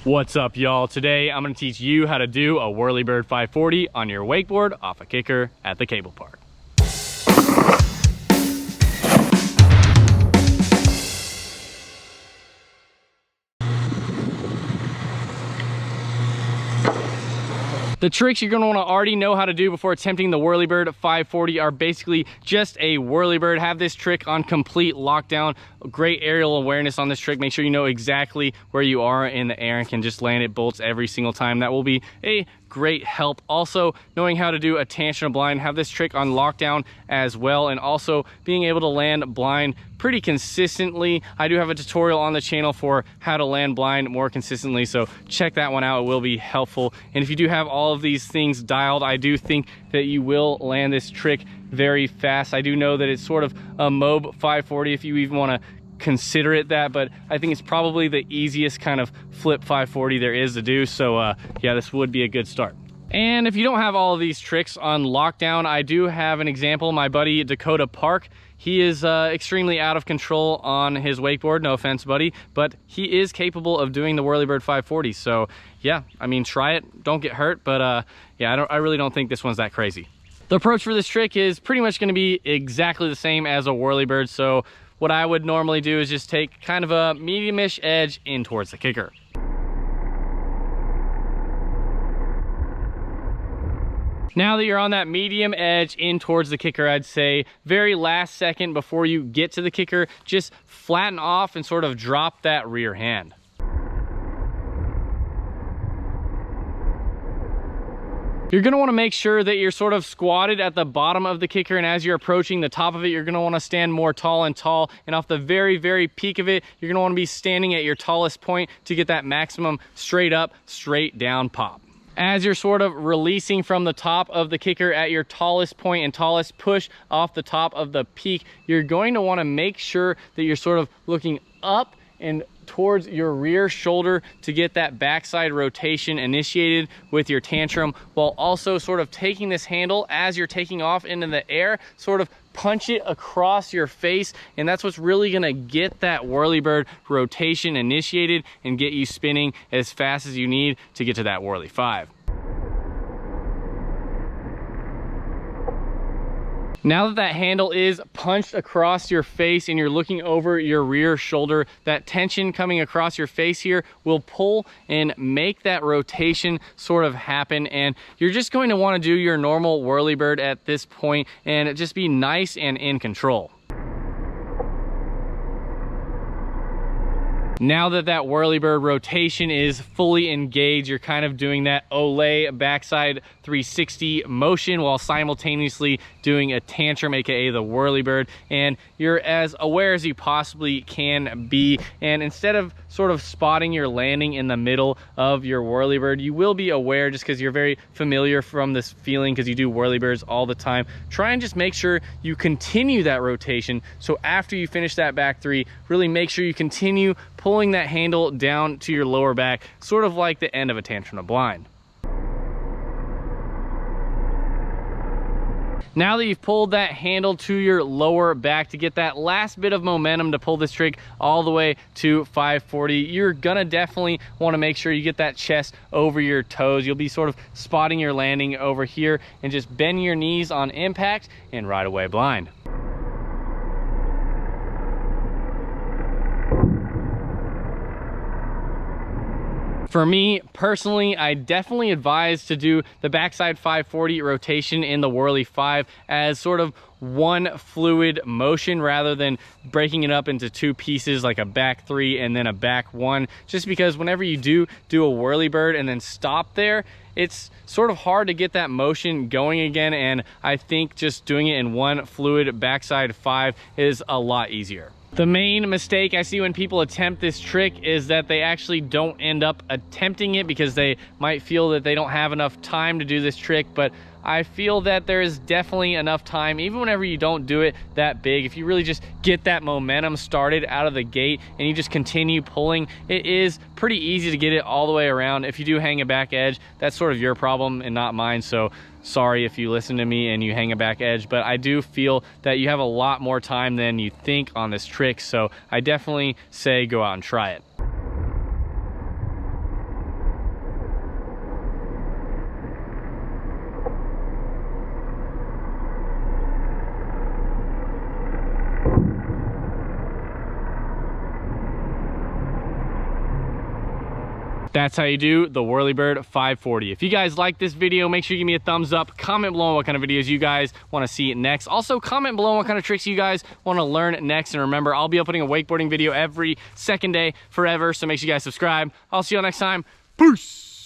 What's up, y'all? Today I'm going to teach you how to do a Whirlybird 540 on your wakeboard off a kicker at the cable park. The tricks you're going to want to already know how to do before attempting the Whirlybird 540 are basically just a Whirlybird. Have this trick on complete lockdown. Great aerial awareness on this trick. Make sure you know exactly where you are in the air and can just land it bolts every single time. That will be a great help. Also, knowing how to do a tangent blind. Have this trick on lockdown as well, and also being able to land blind pretty consistently. I do have a tutorial on the channel for how to land blind more consistently, so check that one out. It will be helpful. And if you do have all of these things dialed, I do think that you will land this trick very fast. I do know that it's sort of a Mob 540 if you even want to consider it that, but I think it's probably the easiest kind of flip 540 there is to do. So yeah, this would be a good start. And if you don't have all of these tricks on lockdown, I do have an example. My buddy Dakota Park, he is extremely out of control on his wakeboard. No offense, buddy, but he is capable of doing the Whirlybird 540. So yeah, I mean, try it, don't get hurt. But yeah, I really don't think this one's that crazy. The approach for this trick is pretty much going to be exactly the same as a Whirlybird. So what I would normally do is just take kind of a medium-ish edge in towards the kicker. Now that you're on that medium edge in towards the kicker, I'd say very last second before you get to the kicker, just flatten off and sort of drop that rear hand. You're going to want to make sure that you're sort of squatted at the bottom of the kicker, and as you're approaching the top of it, you're going to want to stand more tall, and off the very peak of it, you're going to want to be standing at your tallest point to get that maximum straight up, straight down pop. As you're sort of releasing from the top of the kicker at your tallest point and tallest push off the top of the peak, you're going to want to make sure that you're sort of looking up and towards your rear shoulder to get that backside rotation initiated with your tantrum, while also sort of taking this handle as you're taking off into the air, sort of punch it across your face, and that's what's really gonna get that Whirlybird rotation initiated and get you spinning as fast as you need to get to that Whirly 5. Now that that handle is punched across your face and you're looking over your rear shoulder, that tension coming across your face here will pull and make that rotation sort of happen. And you're just going to want to do your normal Whirlybird at this point and just be nice and in control. Now that that Whirlybird rotation is fully engaged, you're kind of doing that Olay backside 360 motion while simultaneously doing a tantrum, aka the Whirlybird, and you're as aware as you possibly can be. And instead of sort of spotting your landing in the middle of your Whirlybird, you will be aware, just because you're very familiar from this feeling because you do Whirlybirds all the time. Try and just make sure you continue that rotation. So after you finish that back three, really make sure you continue pulling that handle down to your lower back, sort of like the end of a tantrum blind. Now that you've pulled that handle to your lower back to get that last bit of momentum to pull this trick all the way to 540, you're gonna definitely want to make sure you get that chest over your toes. You'll be sort of spotting your landing over here and just bend your knees on impact and ride away blind. For me personally, I definitely advise to do the backside 540 rotation in the Whirly 5 as sort of one fluid motion rather than breaking it up into two pieces like a back three and then a back one, just because whenever you do a Whirlybird and then stop there, it's sort of hard to get that motion going again, and I think just doing it in one fluid backside 5 is a lot easier. The main mistake I see when people attempt this trick is that they actually don't end up attempting it because they might feel that they don't have enough time to do this trick, but I feel that there is definitely enough time, even whenever you don't do it that big. If you really just get that momentum started out of the gate and you just continue pulling, it is pretty easy to get it all the way around. If you do hang a back edge, that's sort of your problem and not mine, so sorry if you listen to me and you hang a back edge, but I do feel that you have a lot more time than you think on this trick, so I definitely say go out and try it. That's how you do the Whirlybird 540. If you guys like this video, make sure you give me a thumbs up. Comment below what kind of videos you guys want to see next. Also, comment below what kind of tricks you guys want to learn next. And remember, I'll be uploading a wakeboarding video every second day forever, so make sure you guys subscribe. I'll see you all next time. Peace!